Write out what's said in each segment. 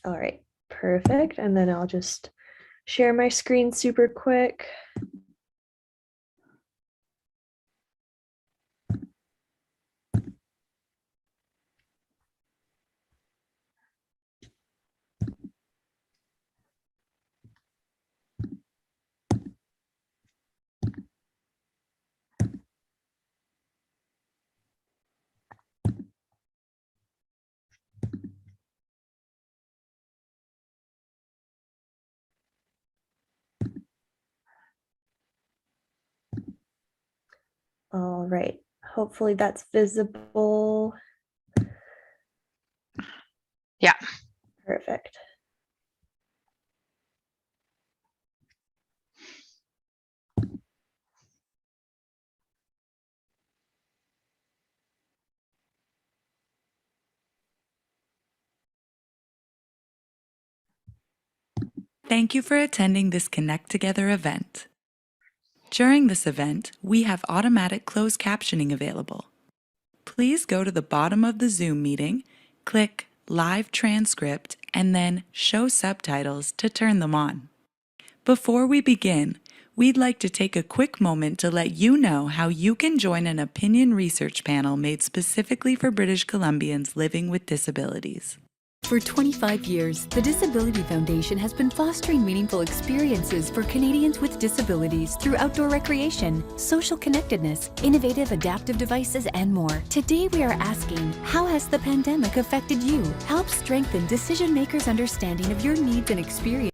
All right, perfect. And then I'll just share my screen super quick. All right, hopefully that's visible. Yeah. Perfect. Thank you for attending this Connect Together event. During this event, we have automatic closed captioning available. Please go to the bottom of the Zoom meeting, click Live Transcript, and then Show Subtitles to turn them on. Before we begin, we'd like to take a quick moment to let you know how you can join an opinion research panel made specifically for British Columbians living with disabilities. For 25 years, the Disability Foundation has been fostering meaningful experiences for Canadians with disabilities through outdoor recreation, social connectedness, innovative adaptive devices, and more. Today we are asking, how has the pandemic affected you? Help strengthen decision makers' understanding of your needs and experiences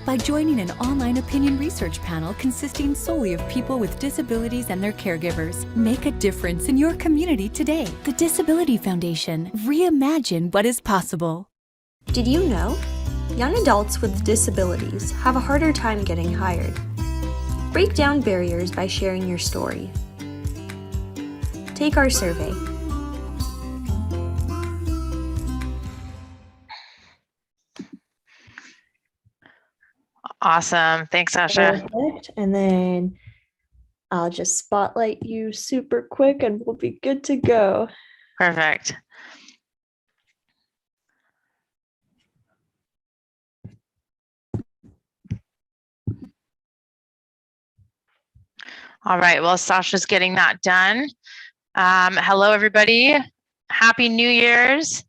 by joining an online opinion research panel consisting solely of people with disabilities and their caregivers. Make a difference in your community today. The Disability Foundation. Reimagine what is possible. Did you know? Young adults with disabilities have a harder time getting hired. Break down barriers by sharing your story. Take our survey. Awesome. Thanks, Sasha. Perfect. And then I'll just spotlight you super quick and we'll be good to go. Perfect. All right. Well, Sasha's getting that done. Hello, everybody. Happy New Year's.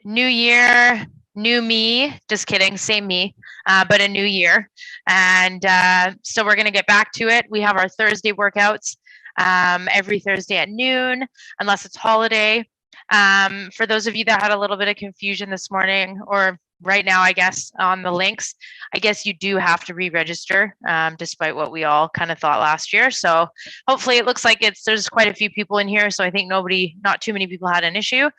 New year, new me. Just kidding. Same me. But a new year. And so we're going to get back to it. We have our Thursday workouts every Thursday at noon, unless it's holiday. For those of you that had a little bit of confusion this morning, or right now, I guess, on the links, I guess you do have to re-register, despite what we all kind of thought last year. So hopefully it looks like there's quite a few people in here. So I think not too many people had an issue.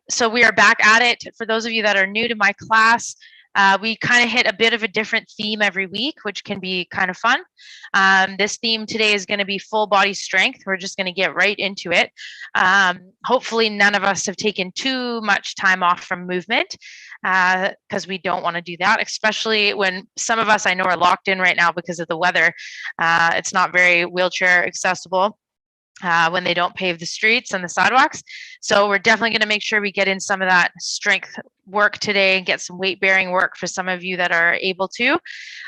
So we are back at it. For those of you that are new to my class, we kind of hit a bit of a different theme every week, which can be kind of fun. This theme today is going to be full body strength. We're just going to get right into it. Hopefully none of us have taken too much time off from movement, because we don't want to do that, especially when some of us I know are locked in right now because of the weather. It's not very wheelchair accessible. When they don't pave the streets and the sidewalks. So we're definitely going to make sure we get in some of that strength work today and get some weight bearing work for some of you that are able to.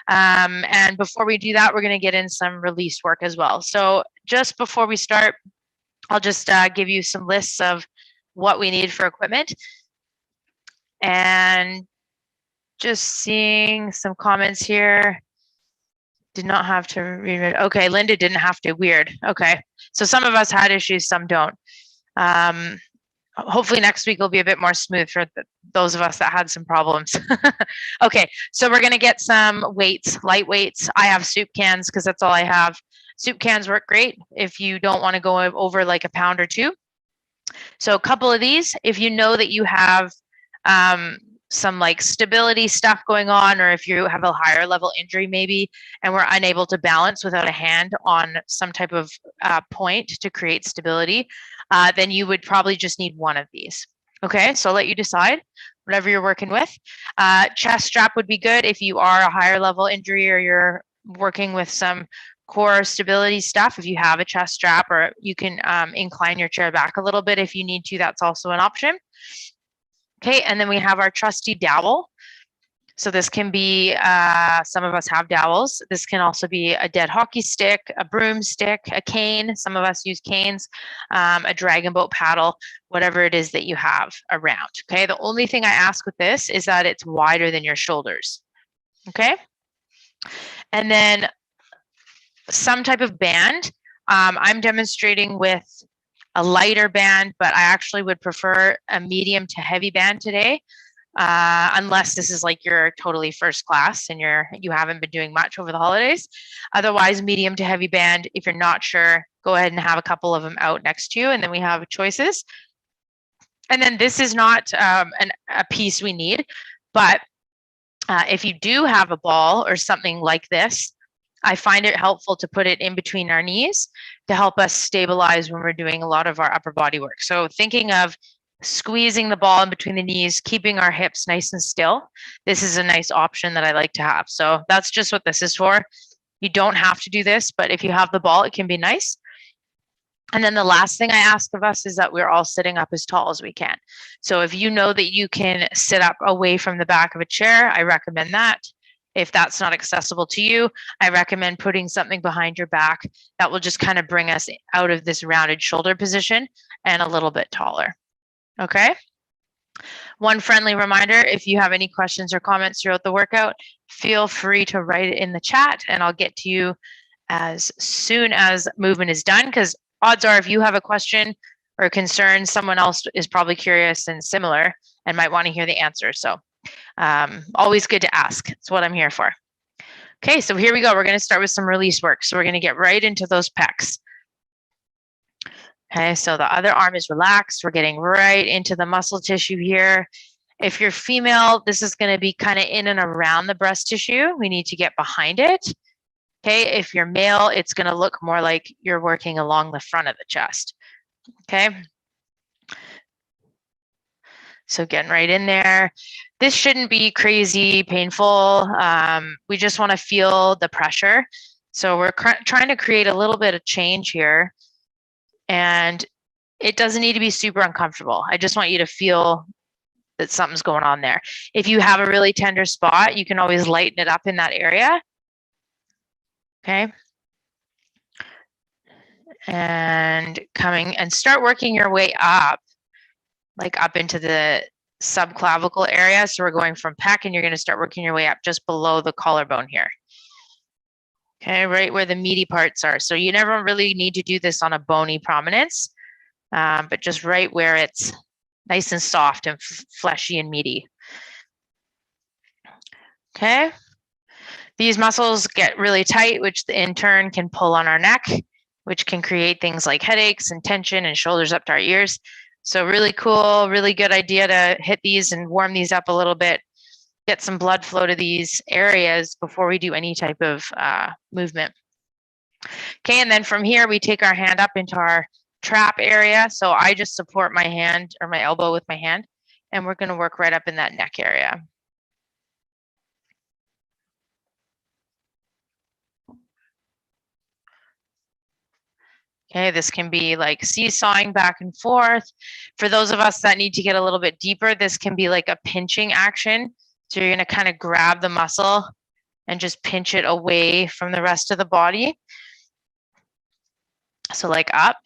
And before we do that, we're going to get in some release work as well. So just before we start, I'll just give you some lists of what we need for equipment. And just seeing some comments here. Did not have to read it. Okay, Linda didn't have to. Weird. Okay, so some of us had issues, some don't. Hopefully next week will be a bit more smooth for those of us that had some problems. Okay, so we're gonna get some weights, light weights. I have soup cans because that's all I have. Soup cans work great if you don't want to go over like a pound or two. So a couple of these, if you know that you have some like stability stuff going on, or if you have a higher level injury maybe, and we're unable to balance without a hand on some type of point to create stability, then you would probably just need one of these. Okay, so I'll let you decide, whatever you're working with. Chest strap would be good if you are a higher level injury or you're working with some core stability stuff. If you have a chest strap, or you can incline your chair back a little bit if you need to, that's also an option. Okay, and then we have our trusty dowel. So this can be, some of us have dowels. This can also be a dead hockey stick, a broomstick, a cane. Some of us use canes, a dragon boat paddle, whatever it is that you have around. Okay, the only thing I ask with this is that it's wider than your shoulders. Okay, and then some type of band. I'm demonstrating with a lighter band, but I actually would prefer a medium to heavy band today. Unless this is like your totally first class and you haven't been doing much over the holidays. Otherwise, medium to heavy band. If you're not sure, go ahead and have a couple of them out next to you, and then we have choices. And then this is not a piece we need, but if you do have a ball or something like this, I find it helpful to put it in between our knees to help us stabilize when we're doing a lot of our upper body work. So thinking of squeezing the ball in between the knees, keeping our hips nice and still. This is a nice option that I like to have. So that's just what this is for. You don't have to do this, but if you have the ball, it can be nice. And then the last thing I ask of us is that we're all sitting up as tall as we can. So if you know that you can sit up away from the back of a chair, I recommend that. If that's not accessible to you, I recommend putting something behind your back that will just kind of bring us out of this rounded shoulder position and a little bit taller. Okay. One friendly reminder, if you have any questions or comments throughout the workout, feel free to write it in the chat and I'll get to you as soon as movement is done, because odds are if you have a question or a concern, someone else is probably curious and similar and might want to hear the answer. So always good to ask. It's what I'm here for. Okay, so here we go. We're going to start with some release work. So we're going to get right into those pecs. Okay, so the other arm is relaxed. We're getting right into the muscle tissue here. If you're female, this is going to be kind of in and around the breast tissue. We need to get behind it. Okay, if you're male, it's going to look more like you're working along the front of the chest. Okay. So getting right in there. This shouldn't be crazy painful. We just want to feel the pressure. So we're trying to create a little bit of change here. And it doesn't need to be super uncomfortable. I just want you to feel that something's going on there. If you have a really tender spot, you can always lighten it up in that area. Okay. And coming and start working your way up, like up into the subclavicle area. So we're going from pec and you're going to start working your way up just below the collarbone here. Okay, right where the meaty parts are. So you never really need to do this on a bony prominence, but just right where it's nice and soft and fleshy and meaty. Okay. These muscles get really tight, which in turn can pull on our neck, which can create things like headaches and tension and shoulders up to our ears. So really cool, really good idea to hit these and warm these up a little bit. Get some blood flow to these areas before we do any type of movement. Okay, and then from here, we take our hand up into our trap area. So I just support my hand or my elbow with my hand, and we're gonna work right up in that neck area. Okay, this can be like seesawing back and forth. For those of us that need to get a little bit deeper, this can be like a pinching action. So you're gonna kind of grab the muscle and just pinch it away from the rest of the body. So like up.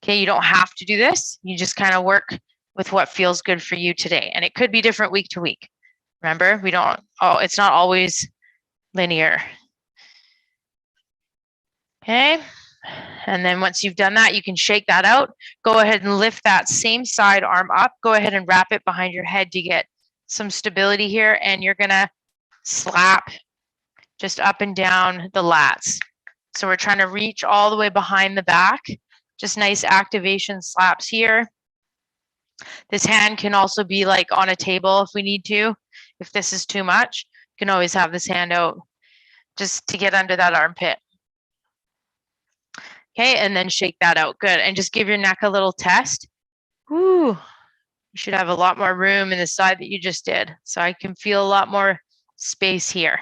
Okay, you don't have to do this. You just kind of work with what feels good for you today. And it could be different week to week. Remember, it's not always linear. Okay. And then once you've done that, you can shake that out. Go ahead and lift that same side arm up. Go ahead and wrap it behind your head to get some stability here. And you're gonna slap just up and down the lats. So we're trying to reach all the way behind the back. Just nice activation slaps here. This hand can also be like on a table if we need to. If this is too much, you can always have this hand out just to get under that armpit. Okay, and then shake that out. Good. And just give your neck a little test. Ooh, you should have a lot more room in the side that you just did. So I can feel a lot more space here.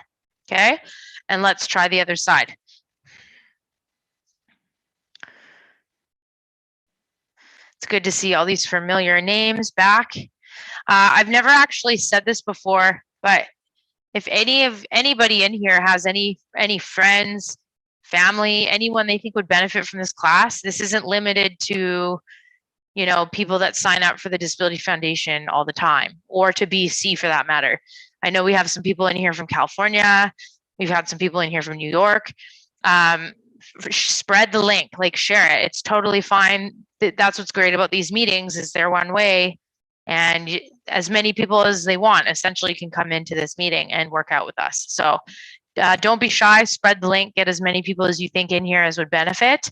Okay, and let's try the other side. It's good to see all these familiar names back. I've never actually said this before, but if anybody in here has any friends, family, anyone they think would benefit from this class, this isn't limited to, you know, people that sign up for the Disability Foundation all the time, or to BC for that matter. I know we have some people in here from California. We've had some people in here from New York. Spread the link, like share it. It's totally fine. That's what's great about these meetings, is they're one way, and as many people as they want essentially can come into this meeting and work out with us. So don't be shy, spread the link, get as many people as you think in here as would benefit.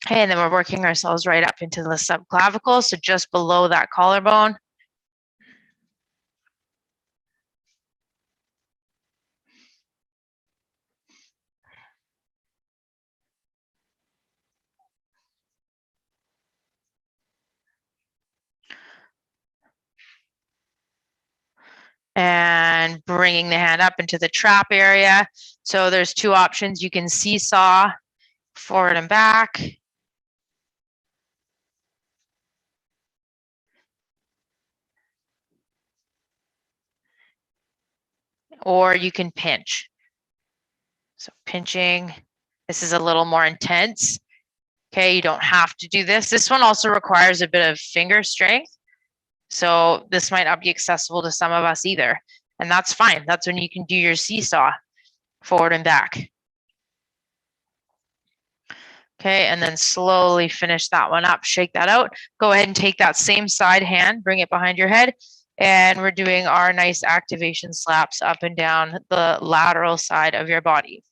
Okay, and then we're working ourselves right up into the subclavicle, so just below that collarbone. And bringing the hand up into the trap area. So there's two options. You can seesaw forward and back. Or you can pinch. So pinching, this is a little more intense. Okay, you don't have to do this. This one also requires a bit of finger strength. So this might not be accessible to some of us either. And that's fine. That's when you can do your seesaw forward and back. Okay, and then slowly finish that one up. Shake that out. Go ahead and take that same side hand, bring it behind your head. And we're doing our nice activation slaps up and down the lateral side of your body.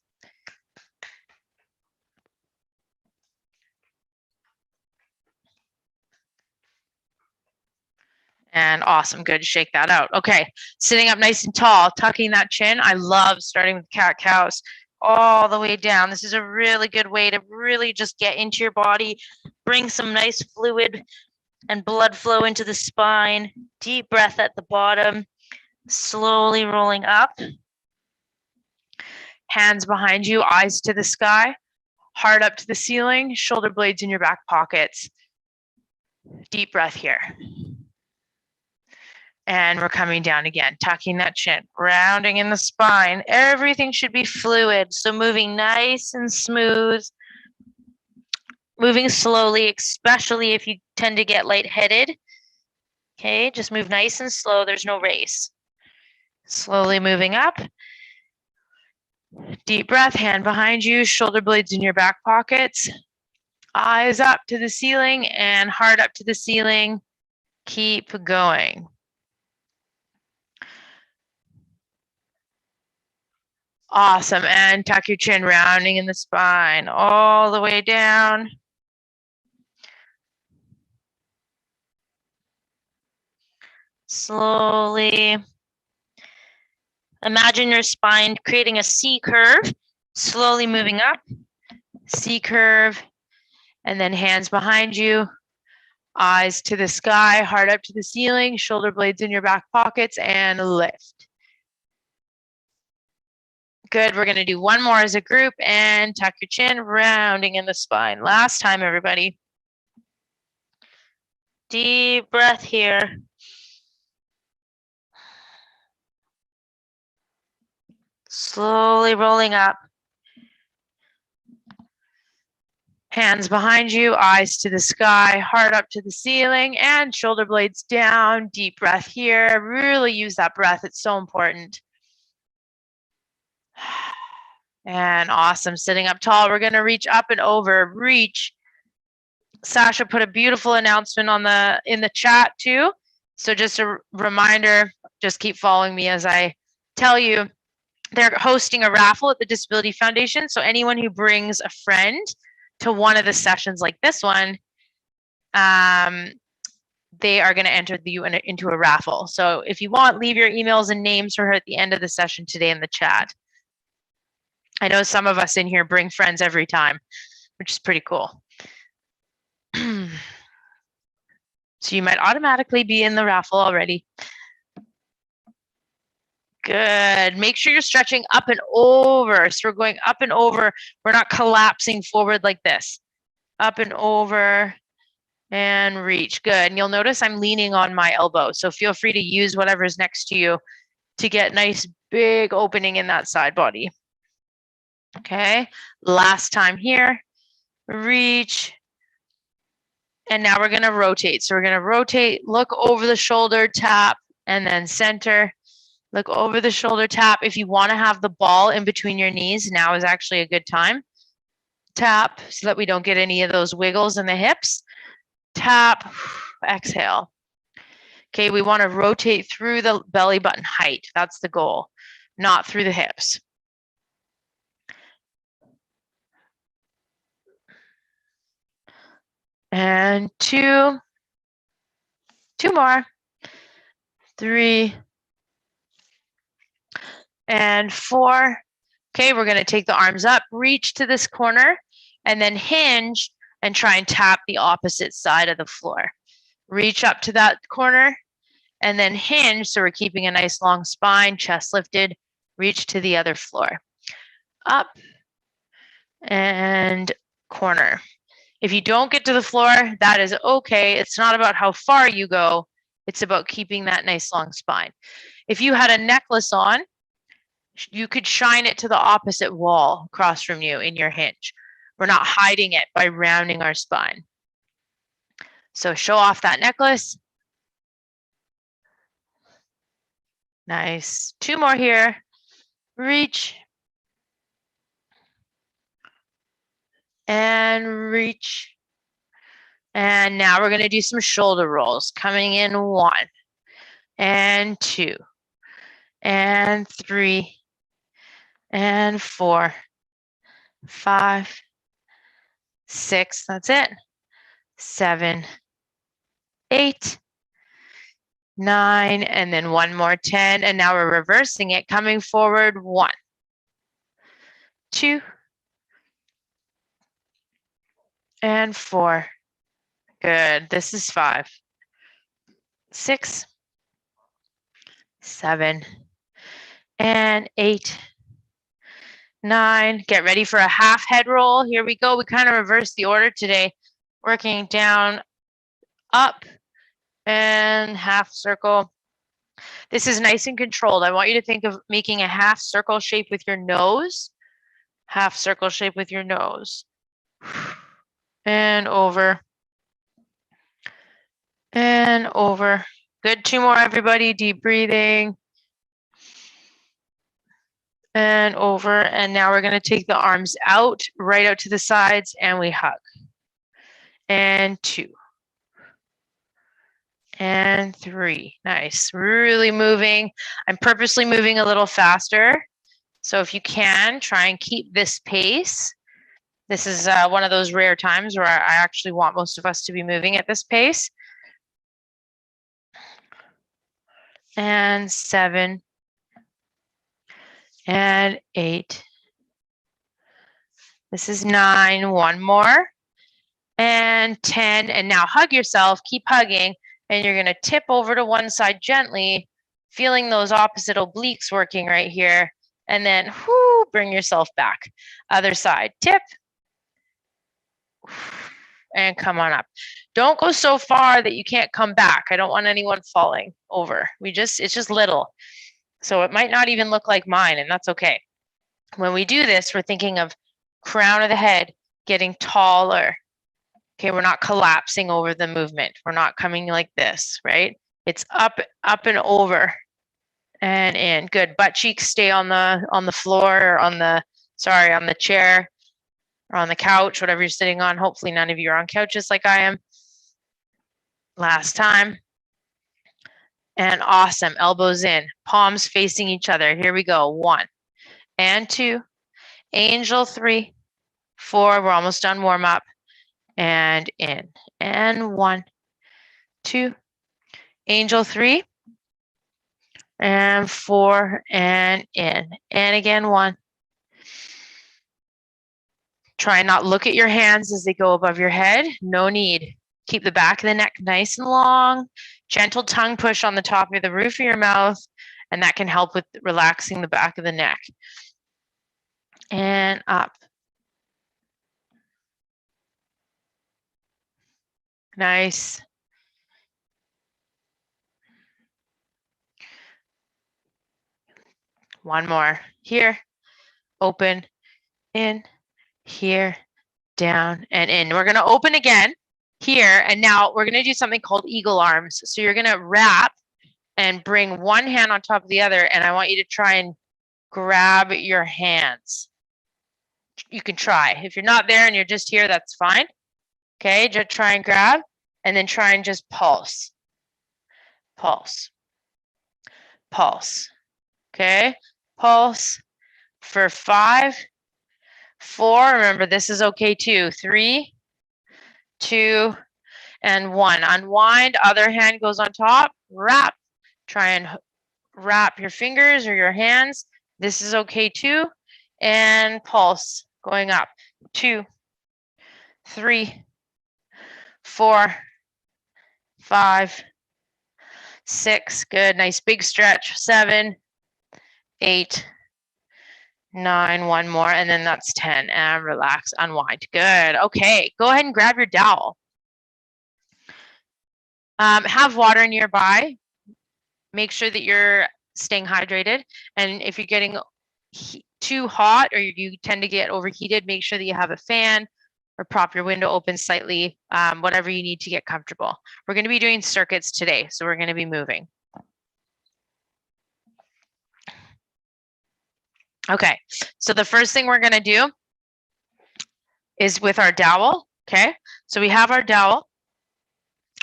And awesome, good, shake that out. Okay, sitting up nice and tall, tucking that chin. I love starting with cat-cows all the way down. This is a really good way to really just get into your body, bring some nice fluid and blood flow into the spine. Deep breath at the bottom, slowly rolling up. Hands behind you, eyes to the sky, heart up to the ceiling, shoulder blades in your back pockets. Deep breath here. And we're coming down again, tucking that chin, rounding in the spine. Everything should be fluid, so moving nice and smooth. Moving slowly, especially if you tend to get lightheaded. Okay, just move nice and slow, there's no race. Slowly moving up. Deep breath, hand behind you, shoulder blades in your back pockets. Eyes up to the ceiling and heart up to the ceiling. Keep going. Awesome, and tuck your chin, rounding in the spine, all the way down. Slowly. Imagine your spine creating a C curve, slowly moving up, C curve, and then hands behind you, eyes to the sky, heart up to the ceiling, shoulder blades in your back pockets, and lift. Good, we're gonna do one more as a group and tuck your chin, rounding in the spine. Last time, everybody. Deep breath here. Slowly rolling up. Hands behind you, eyes to the sky, heart up to the ceiling, and shoulder blades down. Deep breath here. Really use that breath, it's so important. And awesome, sitting up tall. We're gonna reach up and over, reach. Sasha put a beautiful announcement on in the chat too. So just a reminder, just keep following me as I tell you. They're hosting a raffle at the Disability Foundation. So anyone who brings a friend to one of the sessions like this one, they are gonna enter you into a raffle. So if you want, leave your emails and names for her at the end of the session today in the chat. I know some of us in here bring friends every time, which is pretty cool. So you might automatically be in the raffle already. Good. Make sure you're stretching up and over. So we're going up and over. We're not collapsing forward like this. Up and over. and reach. Good. And you'll notice I'm leaning on my elbow. So feel free to use whatever's next to you to get nice big opening in that side body. Okay. Last time here. Reach. And now we're going to rotate. So we're going to rotate, look over the shoulder, tap, and then center. Look over the shoulder, tap. If you want to have the ball in between your knees, now is actually a good time. Tap so that we don't get any of those wiggles in the hips. Tap, exhale. Okay, we want to rotate through the belly button height. That's the goal, not through the hips. And two more, 3, and 4. Okay, we're going to take the arms up, reach to this corner, and then hinge and try and tap the opposite side of the floor. Reach up to that corner and then hinge, so we're keeping a nice long spine, chest lifted, reach to the other floor. Up and corner. If you don't get to the floor, that is okay. It's not about how far you go. It's about keeping that nice long spine. If you had a necklace on, you could shine it to the opposite wall across from you in your hinge. We're not hiding it by rounding our spine. So show off that necklace. Nice. 2 more here. Reach. And reach. And now we're going to do some shoulder rolls. Coming in 1 and 2 and 3 and 4, 5, 6. That's it. 7, 8, 9, and then 1 more, 10. And now we're reversing it, coming forward. 1, 2, and 4. Good. This is 5, 6, 7, and 8, 9. Get ready for a half head roll. Here we go. We kind of reversed the order today. Working down, up, and half circle. This is nice and controlled. I want you to think of making a half circle shape with your nose. Half circle shape with your nose. And over. And over. Good. 2 more, everybody. Deep breathing. And over. And now we're going to take the arms out, right out to the sides, and we hug. And 2. And 3. Nice. Really moving. I'm purposely moving a little faster. So if you can, try and keep this pace. This is one of those rare times where I actually want most of us to be moving at this pace. And 7. And 8. This is 9. 1 more. And 10. And now hug yourself. Keep hugging. And you're going to tip over to one side gently, feeling those opposite obliques working right here. And then whoo, bring yourself back. Other side. Tip. And come on up. Don't go so far that you can't come back. I don't want anyone falling over. It's just little. So it might not even look like mine, and that's okay. When we do this, we're thinking of crown of the head getting taller. Okay, we're not collapsing over the movement. We're not coming like this, right? It's up and over and in. Good. Butt cheeks stay on the floor or on the chair or on the couch, whatever you're sitting on. Hopefully none of you are on couches like I am. Last time. And awesome. Elbows in, palms facing each other. Here we go. 1 and 2, angel 3, 4. We're almost done warm up. And in. And 1, 2, angel 3, and 4, and in. And again, 1. Try and not look at your hands as they go above your head. No need. Keep the back of the neck nice and long. Gentle tongue push on the top of the roof of your mouth, and that can help with relaxing the back of the neck. And up. Nice. One more. Here, open, in, here, down, and in. We're going to open again here, and now we're going to do something called eagle arms. So you're going to wrap and bring one hand on top of the other, and I want you to try and grab your hands. You can try. If you're not there and you're just here, that's fine. Okay, just try and grab, and then try and just pulse. Pulse. Pulse. Okay, pulse for 5, 4. Remember, this is okay too. 3, 2, and 1. Unwind, other hand goes on top, wrap. Try and wrap your fingers or your hands. This is okay too. And pulse, going up. 2, 3, 4, 5, 6. Good, nice big stretch. 7, 8, 9, one more, and then that's 10. And relax, unwind. Good. Okay, go ahead and grab your dowel. Have water nearby. Make sure that you're staying hydrated. And if you're getting too hot or you tend to get overheated, make sure that you have a fan or prop your window open slightly, whatever you need to get comfortable. We're going to be doing circuits today, so we're going to be moving. Okay, so the first thing we're going to do is with our dowel. Okay, so we have our dowel.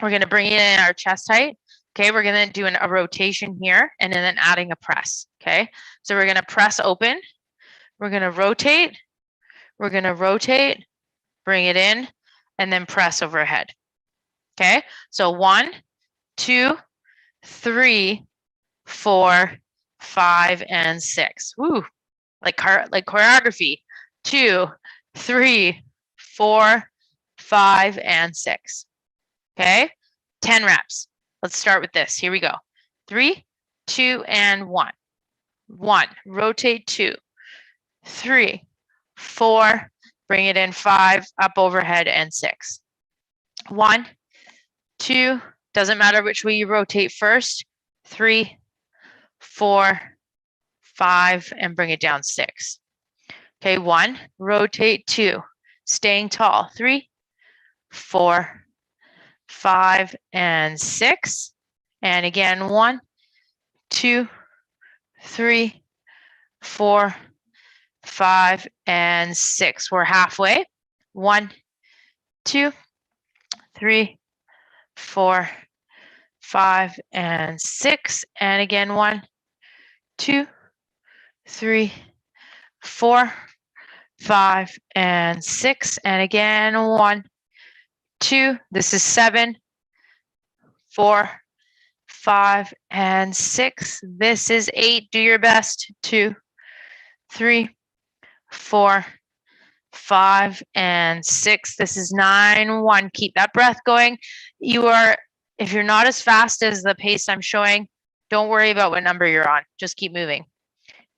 We're going to bring it in our chest height. Okay, we're going to do a rotation here and then adding a press. Okay, so we're going to press open. We're going to rotate. We're going to rotate, bring it in, and then press overhead. Okay, so 1, 2, 3, 4, 5, and 6. Woo, like choreography. 2, 3, 4, 5, and 6. Okay, 10 reps. Let's start with this. Here we go. 3, 2, and 1. 1, rotate 2, 3, 4, bring it in 5, up overhead, and 6. 1, 2, doesn't matter which way you rotate first. 3, 4, 5, and bring it down 6. Okay, 1, rotate 2, staying tall. 3, 4, 5, and 6. And again, 1, 2, 3, 4, 5, and 6. We're halfway. 1, 2, 3, 4, 5, and 6. And again, 1, 2, 3, 4, 5, and 6. And again, 1, 2. This is 7, 4, 5, and 6. This is 8. Do your best. 2, 3, 4, 5, and 6. This is 9, 1. Keep that breath going. If you're not as fast as the pace I'm showing, don't worry about what number you're on. Just keep moving.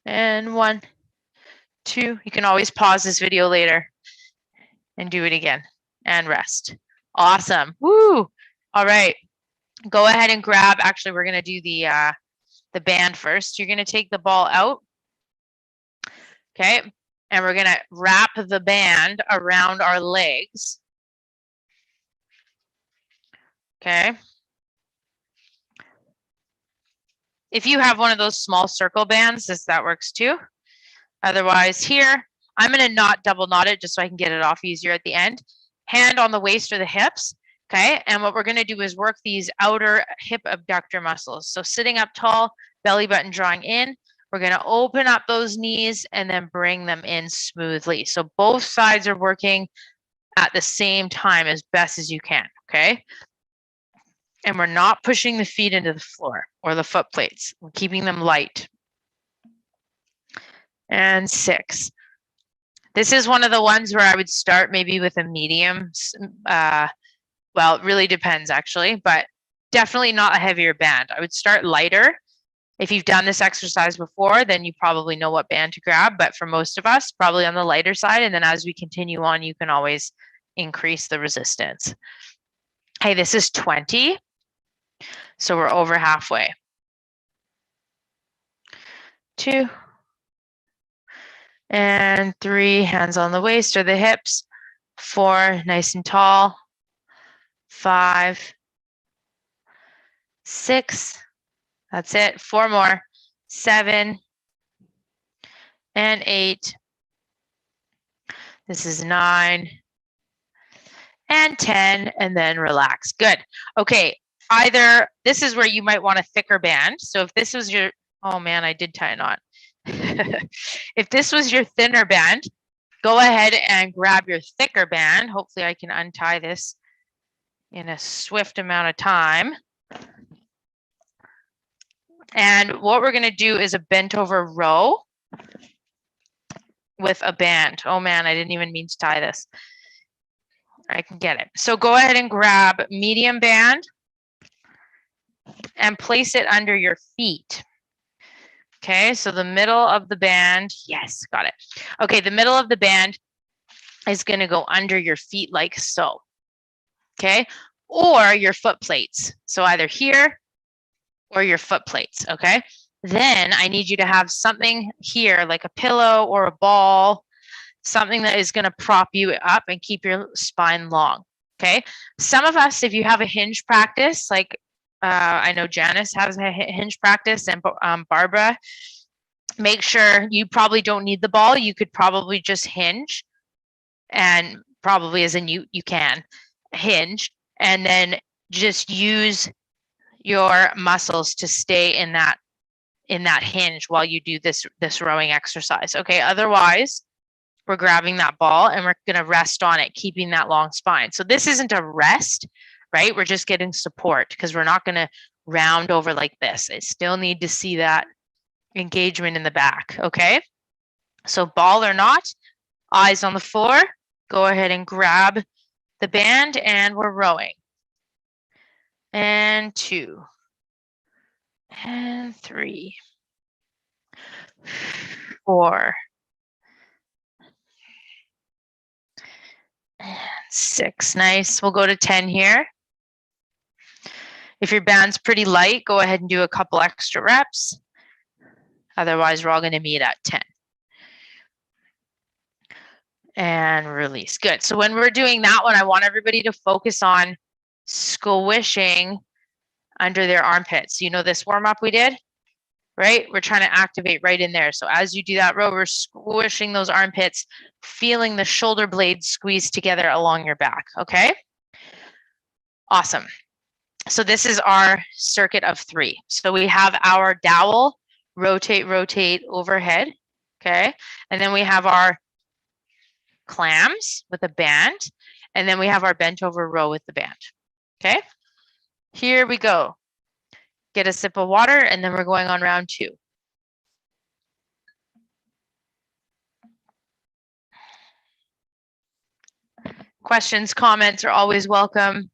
And 1, 2. You can always pause this video later and do it again and rest. Awesome. Woo. All right. Go ahead and grab. Actually, we're going to do the band first. You're going to take the ball out. Okay. And we're going to wrap the band around our legs. Okay. If you have one of those small circle bands, that works too. Otherwise, here, I'm going to not double knot it just so I can get it off easier at the end. Hand on the waist or the hips. Okay. And what we're going to do is work these outer hip abductor muscles. So sitting up tall, belly button drawing in. We're going to open up those knees and then bring them in smoothly. So both sides are working at the same time as best as you can. Okay. And we're not pushing the feet into the floor or the foot plates. We're keeping them light. And 6. This is one of the ones where I would start maybe with a medium. Well, it really depends actually, but definitely not a heavier band. I would start lighter. If you've done this exercise before, then you probably know what band to grab. But for most of us, probably on the lighter side. And then as we continue on, you can always increase the resistance. Hey, this is 20. So we're over halfway. 2 and 3, hands on the waist or the hips. 4, nice and tall. 5, 6, that's it. 4 more. 7 and 8. This is 9 and 10, and then relax. Good. Okay, either this is where you might want a thicker band. So if this was your, oh man, I did tie a knot. If this was your thinner band, go ahead and grab your thicker band. Hopefully I can untie this in a swift amount of time. And what we're gonna do is a bent over row with a band. Oh man, I didn't even mean to tie this. I can get it. So go ahead and grab medium band and place it under your feet. Okay, so the middle of the band, yes, got it. Okay, the middle of the band is going to go under your feet like so. Okay, or your foot plates. So either here or your foot plates. Okay, then I need you to have something here like a pillow or a ball, something that is going to prop you up and keep your spine long. Okay, some of us, if you have a hinge practice, like I know Janice has a hinge practice, and Barbara, make sure you probably don't need the ball. You could probably just hinge, and probably as in you can hinge, and then just use your muscles to stay in that hinge while you do this rowing exercise. Okay, otherwise we're grabbing that ball and we're going to rest on it, keeping that long spine. So this isn't a rest, right? We're just getting support because we're not going to round over like this. I still need to see that engagement in the back. Okay, so ball or not, eyes on the floor, go ahead and grab the band, and we're rowing. And 2 and 3, 4 and 6. Nice. We'll go to 10 here. If your band's pretty light, go ahead and do a couple extra reps. Otherwise, we're all going to meet at 10. And release. Good. So when we're doing that one, I want everybody to focus on squishing under their armpits. You know this warm up we did, right? We're trying to activate right in there. So as you do that row, we're squishing those armpits, feeling the shoulder blades squeeze together along your back. Okay. Awesome. So this is our circuit of 3. So we have our dowel, rotate, rotate overhead. Okay. And then we have our clams with a band, and then we have our bent over row with the band. Okay, here we go. Get a sip of water, and then we're going on round 2. Questions, comments are always welcome.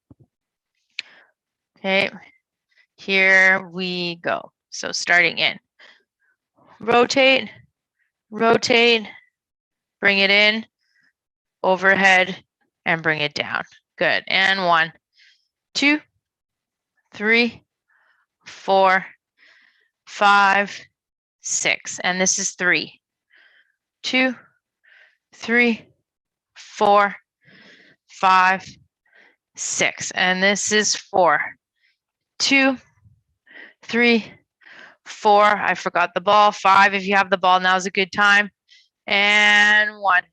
Okay, here we go. So starting in, rotate, rotate, bring it in, overhead, and bring it down. Good. And 1, 2, 3, 4, 5, 6. And this is 3, 2, 3, 4, 5, 6. And this is 4, 2, 3, 4. I forgot the ball. 5. If you have the ball, now's a good time. And 1,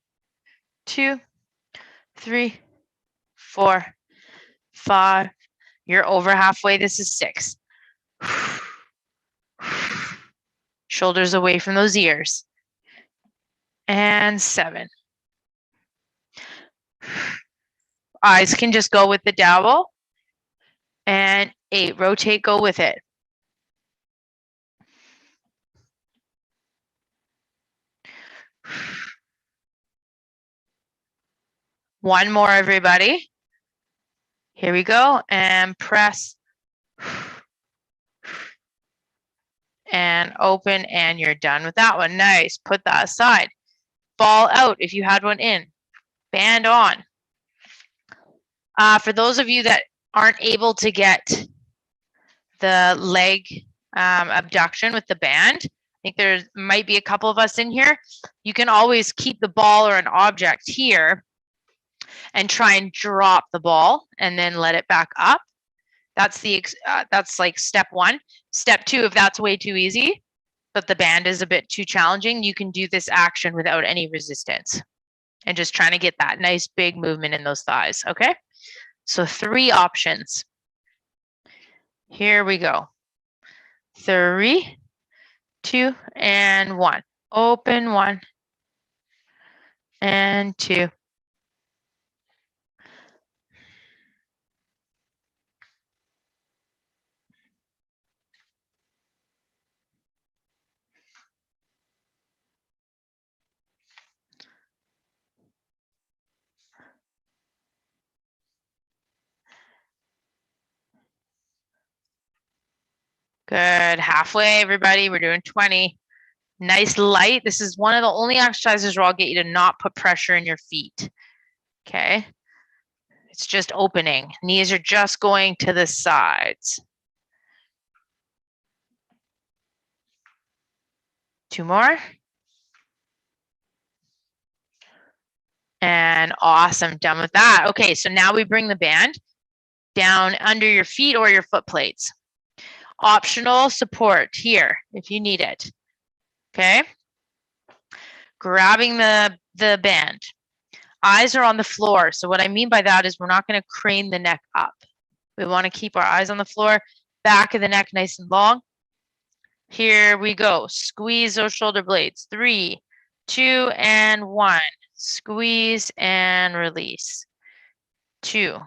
2, 3, 4, 5. You're over halfway. This is 6. Shoulders away from those ears. And 7. Eyes can just go with the dowel. And 8. Rotate, go with it. One more, everybody. Here we go. And press. And open, and you're done with that one. Nice. Put that aside. Ball out if you had one in. Band on. For those of you that aren't able to get the leg abduction with the band, I think there might be a couple of us in here, you can always keep the ball or an object here and try and drop the ball and then let it back up. That's like step one. Step two, if that's way too easy, but the band is a bit too challenging, you can do this action without any resistance and just trying to get that nice big movement in those thighs, okay? So 3 options. Here we go. 3, 2, and 1. Open 1 and 2. Good, halfway everybody, we're doing 20. Nice light. This is one of the only exercises where I'll get you to not put pressure in your feet, okay? It's just opening. Knees are just going to the sides. 2 more. And awesome, done with that. Okay, so now we bring the band down under your feet or your foot plates. Optional support here if you need it, okay? Grabbing the band. Eyes are on the floor. So what I mean by that is we're not gonna crane the neck up. We wanna keep our eyes on the floor, back of the neck nice and long. Here we go, squeeze those shoulder blades. 3, 2, and 1. Squeeze and release. 2.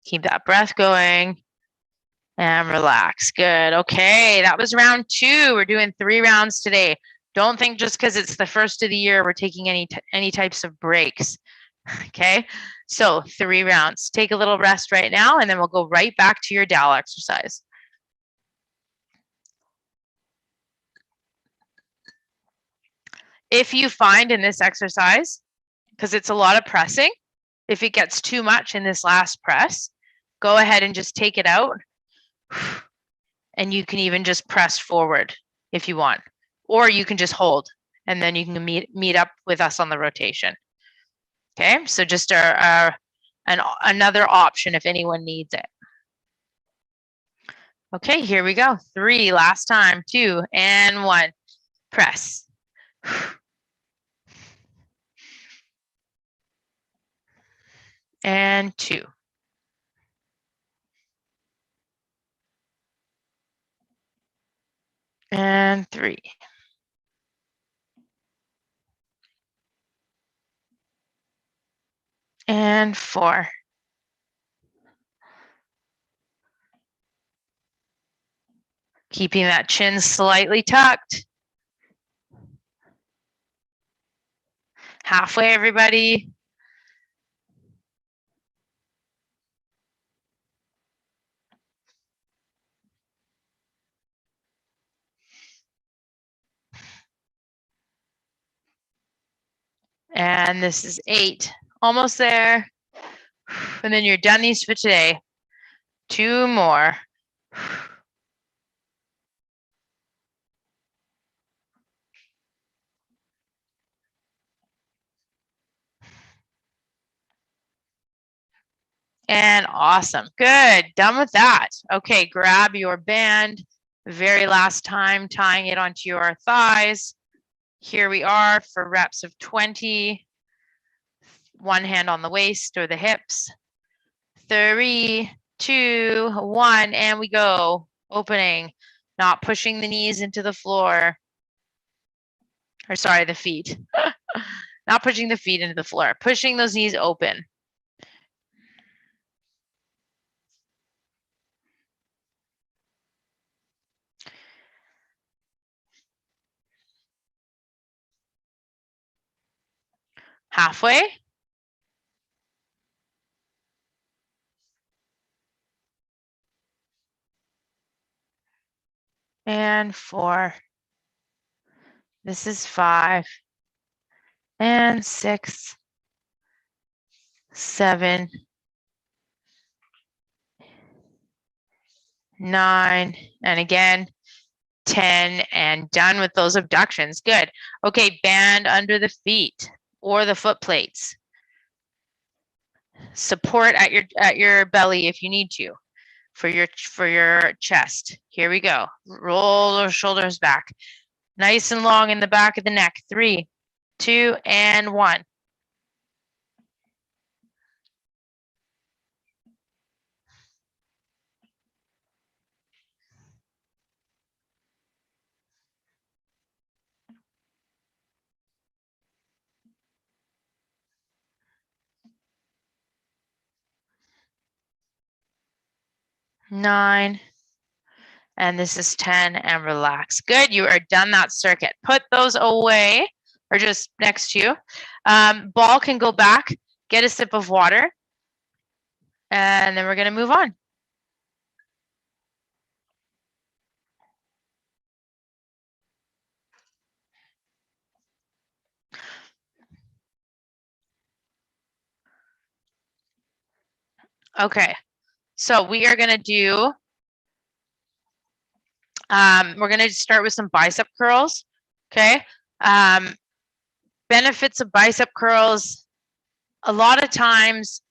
Keep that breath going and relax. Good. Okay, that was round 2. We're doing 3 rounds today. Don't think just because it's the first of the year we're taking any types of breaks. Okay, so 3 rounds. Take a little rest right now, and then we'll go right back to your dowel exercise. If you find in this exercise, because it's a lot of pressing, if it gets too much in this last press, go ahead and just take it out. And you can even just press forward if you want, or you can just hold, and then you can meet up with us on the rotation. Okay, so just another option if anyone needs it. Okay, here we go. 3, last time, 2, and 1. Press. And 2. And 3. And 4. Keeping that chin slightly tucked. Halfway, everybody. And this is 8. Almost there. And then you're done these for today. 2 more. And awesome. Good. Done with that. Okay, grab your band. Very last time, tying it onto your thighs. Here we are for reps of 20. 1 hand on the waist or the hips. 3, 2, 1, and we go. Opening, not pushing the knees into the floor. Or sorry, the feet. Not pushing the feet into the floor. Pushing those knees open. Halfway. and 4. This is 5 and 6, 7, 9, and again, 10, and done with those abductions. Good. Okay, band under the feet or the foot plates. Support at your belly if you need to for your chest. Here we go. Roll those shoulders back. Nice and long in the back of the neck. 3, 2, and 1. Nine, and this is 10, and relax. Good, you are done that circuit. Put those away, or just next to you. Ball can go back, get a sip of water, and then we're gonna move on. Okay, so we are gonna do, we're gonna start with some bicep curls, okay? Benefits of bicep curls, a lot of times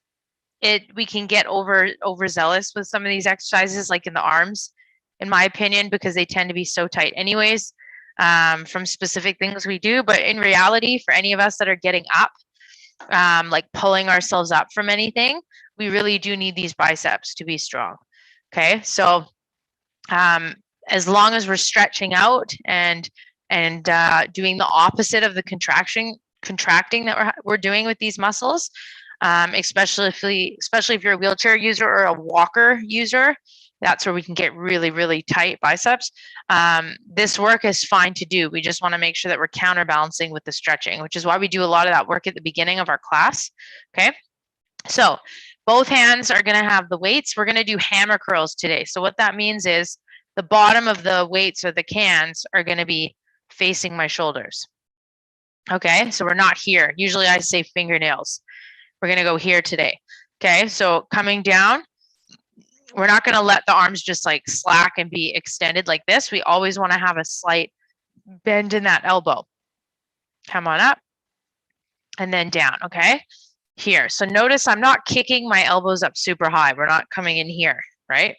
we can get overzealous with some of these exercises, like in the arms, in my opinion, because they tend to be so tight anyways, from specific things we do. But in reality, for any of us that are getting up, like pulling ourselves up from anything, we really do need these biceps to be strong. Okay, so as long as we're stretching out and doing the opposite of the contracting that we're doing with these muscles, especially if you're a wheelchair user or a walker user, that's where we can get really, really tight biceps. This work is fine to do. We just want to make sure that we're counterbalancing with the stretching, which is why we do a lot of that work at the beginning of our class. Okay, so both hands are going to have the weights. We're going to do hammer curls today. So what that means is the bottom of the weights or the cans are going to be facing my shoulders. Okay, so we're not here. Usually I say fingernails. We're going to go here today. Okay, so coming down, we're not going to let the arms just like slack and be extended like this. We always want to have a slight bend in that elbow. Come on up and then down. Okay, here. So notice I'm not kicking my elbows up super high. We're not coming in here, right?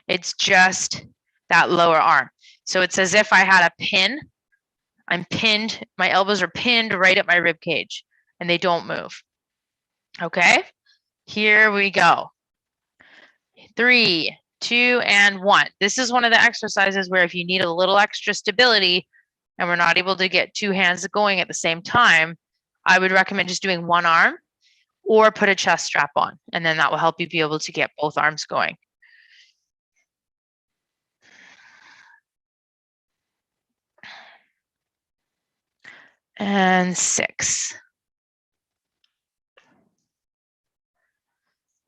It's just that lower arm. So it's as if I had a pin. I'm pinned. My elbows are pinned right at my rib cage and they don't move. Okay, here we go. 3, 2, and 1. This is one of the exercises where if you need a little extra stability and we're not able to get 2 hands going at the same time, I would recommend just doing one arm or put a chest strap on, and then that will help you be able to get both arms going. And 6.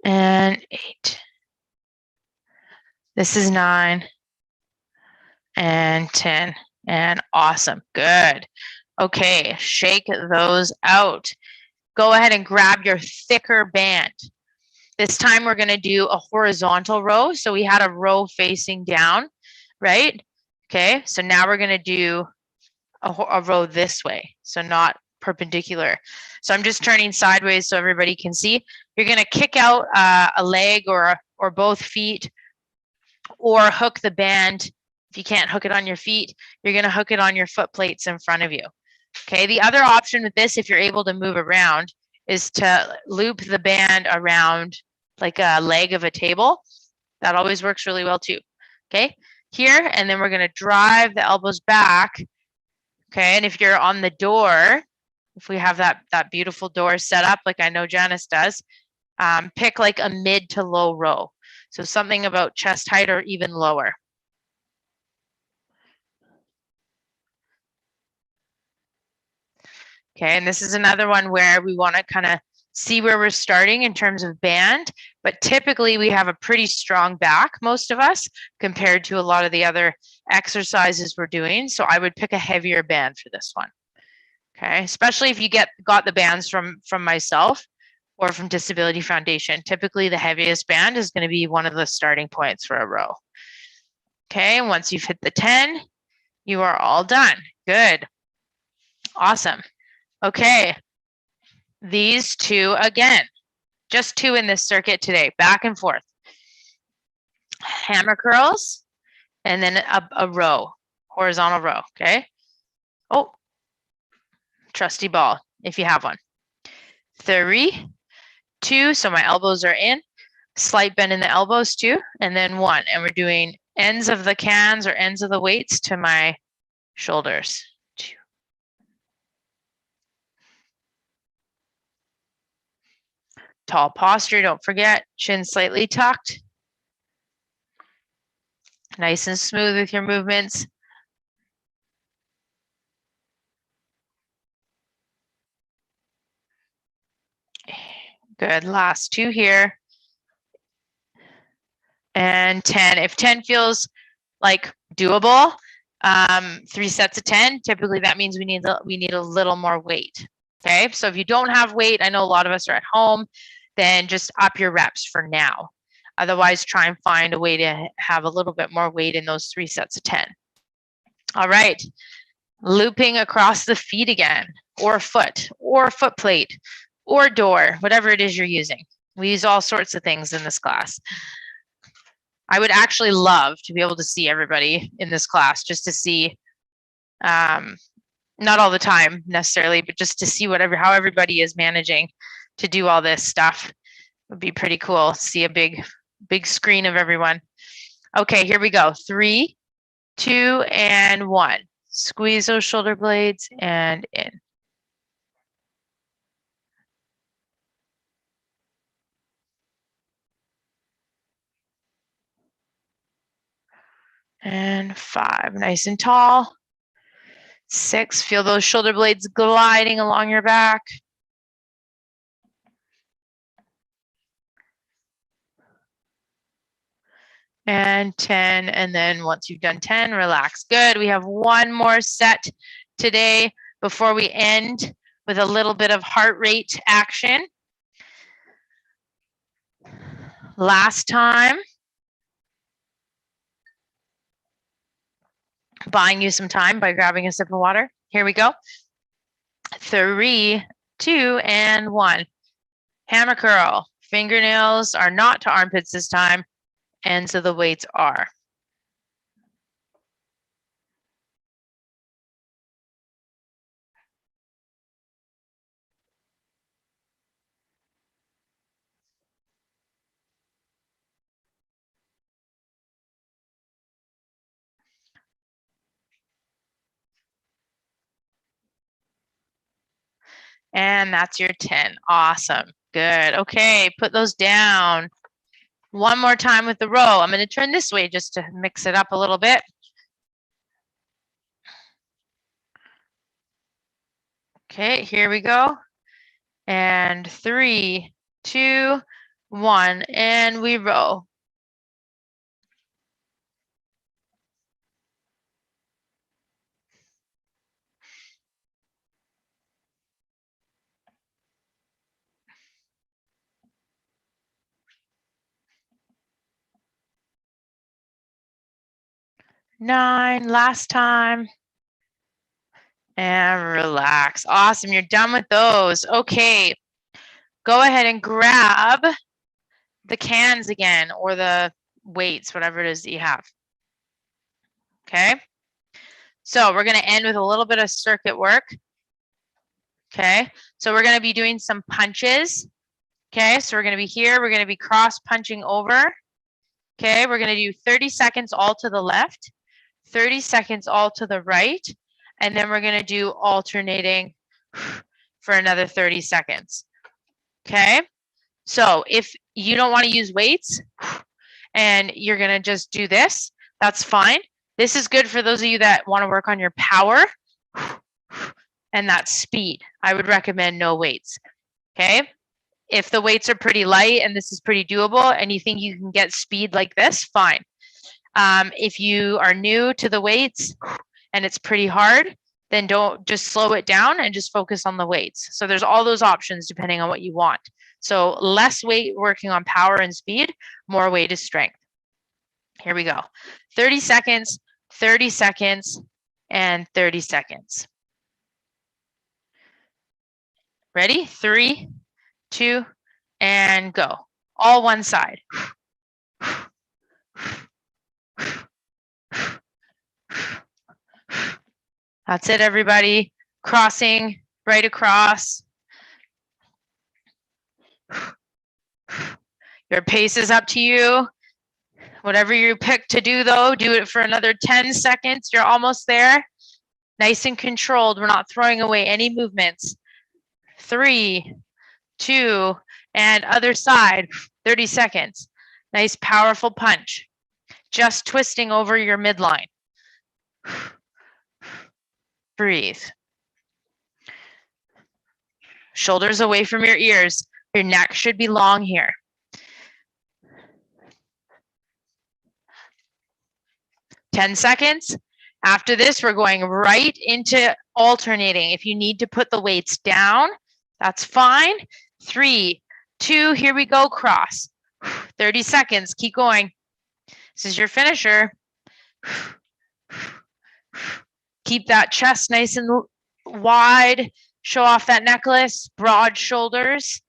And 8. This is 9. And 10. And awesome. Good. Okay, shake those out. Go ahead and grab your thicker band. This time we're going to do a horizontal row. So we had a row facing down, right? Okay, so now we're going to do a row this way, so not perpendicular. So I'm just turning sideways so everybody can see. You're going to kick out a leg or both feet, or hook the band. If you can't hook it on your feet, you're going to hook it on your foot plates in front of you. Okay, the other option with this, if you're able to move around, is to loop the band around like a leg of a table. That always works really well too. Okay, here, and then we're going to drive the elbows back. Okay, and if you're on the door, if we have that beautiful door set up like I know Janice does, pick like a mid to low row. So something about chest height or even lower. Okay, and this is another one where we want to kind of see where we're starting in terms of band, but typically we have a pretty strong back, most of us, compared to a lot of the other exercises we're doing. So I would pick a heavier band for this one. Okay, especially if you got the bands from myself or from Disability Foundation. Typically the heaviest band is going to be one of the starting points for a row. Okay, and once you've hit the 10, you are all done. Good. Awesome. Okay. These two again, just two in this circuit today, back and forth. Hammer curls, and then a row, horizontal row, okay? Oh, trusty ball, if you have one. 3, 2, so my elbows are in, slight bend in the elbows too, and then 1, and we're doing ends of the cans or ends of the weights to my shoulders. 2. Tall posture, don't forget, chin slightly tucked. Nice and smooth with your movements. Good, last 2 here. And 10, if 10 feels like doable, 3 sets of 10, typically that means we need a little more weight. Okay, so if you don't have weight, I know a lot of us are at home, then just up your reps for now. Otherwise, try and find a way to have a little bit more weight in those 3 sets of 10. All right, looping across the feet again, or foot plate, or door, whatever it is you're using. We use all sorts of things in this class. I would actually love to be able to see everybody in this class, just to see, not all the time necessarily, but just to see how everybody is managing to do all this stuff. It would be pretty cool. See a big screen of everyone. Okay, here we go. 3, 2, and 1. Squeeze those shoulder blades and in. And 5, nice and tall. 6, feel those shoulder blades gliding along your back. And 10, and then once you've done 10, relax. Good, we have one more set today before we end with a little bit of heart rate action. Last time, buying you some time by grabbing a sip of water. Here we go. 3, 2, and 1. Hammer curl. Fingernails are not to armpits this time, and so the weights are. And that's your 10. Awesome. Good. Okay, put those down. One more time with the row. I'm going to turn this way just to mix it up a little bit. Okay, here we go. And 3, 2, 1, and we row. Nine, last time. And relax. Awesome, you're done with those. Okay, go ahead and grab the cans again, or the weights, whatever it is that you have. Okay, so we're going to end with a little bit of circuit work. Okay, so we're going to be doing some punches. Okay, so we're going to be here, we're going to be cross punching over. Okay, we're going to do 30 seconds all to the left, 30 seconds all to the right, and then we're going to do alternating for another 30 seconds. Okay, so if you don't want to use weights and you're going to just do this, that's fine. This is good for those of you that want to work on your power and that speed. I would recommend no weights. Okay, If the weights are pretty light and this is pretty doable and you think you can get speed like this, fine. If you are new to the weights and it's pretty hard, then don't just slow it down and just focus on the weights. So there's all those options depending on what you want. So less weight working on power and speed, more weight is strength. Here we go. 30 seconds, 30 seconds, and 30 seconds. Ready? 3, 2, and go. All one side. That's it, everybody. Crossing right across. Your pace is up to you. Whatever you pick to do, though, do it for another 10 seconds. You're almost there. Nice and controlled. We're not throwing away any movements. 3, 2, and other side. 30 seconds. Nice, powerful punch. Just twisting over your midline. Breathe. Shoulders away from your ears. Your neck should be long here. Ten seconds. After this, we're going right into alternating. If you need to put the weights down, that's fine. 3, 2, here we go, cross. 30 seconds, keep going. This is your finisher. Keep that chest nice and wide. Show off that necklace, broad shoulders.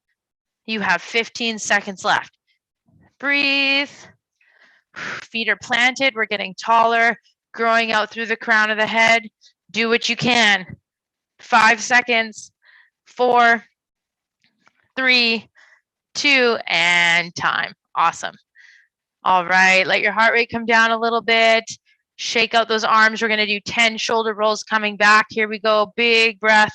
You have 15 seconds left. Breathe. Feet are planted. We're getting taller, growing out through the crown of the head. Do what you can. 5 seconds. 4, 3, 2, and time. Awesome. All right, let your heart rate come down a little bit. Shake out those arms. We're going to do 10 shoulder rolls coming back. Here we go. Big breath.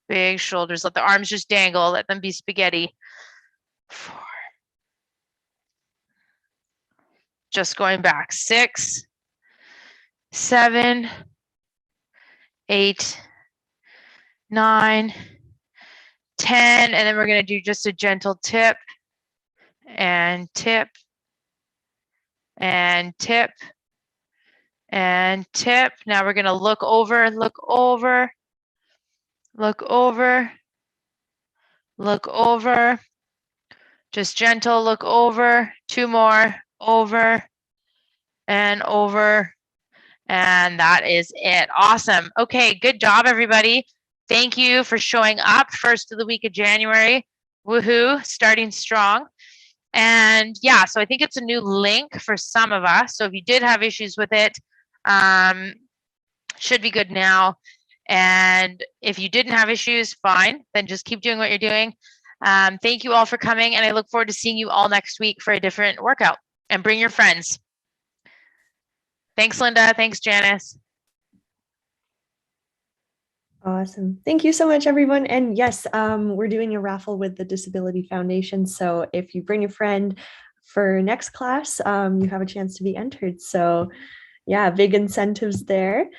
Big shoulders. Let the arms just dangle. Let them be spaghetti. 4. Just going back. 6, 7, 8, 9, 10. And then we're going to do just a gentle tip and tip and tip and tip. Now we're going to look over, look over, look over, look over. Just gentle, look over. 2 more, over and over. And that is it. Awesome. Okay, good job, everybody. Thank you for showing up. First of the week of January. Woohoo, starting strong. And yeah, so I think it's a new link for some of us. So if you did have issues with it, should be good now. And if you didn't have issues, fine. Then just keep doing what you're doing. Thank you all for coming. And I look forward to seeing you all next week for a different workout. And bring your friends. Thanks, Linda. Thanks, Janice. Awesome. Thank you so much, everyone. And yes, we're doing a raffle with the Disability Foundation. So if you bring a friend for next class, you have a chance to be entered. So yeah, big incentives there.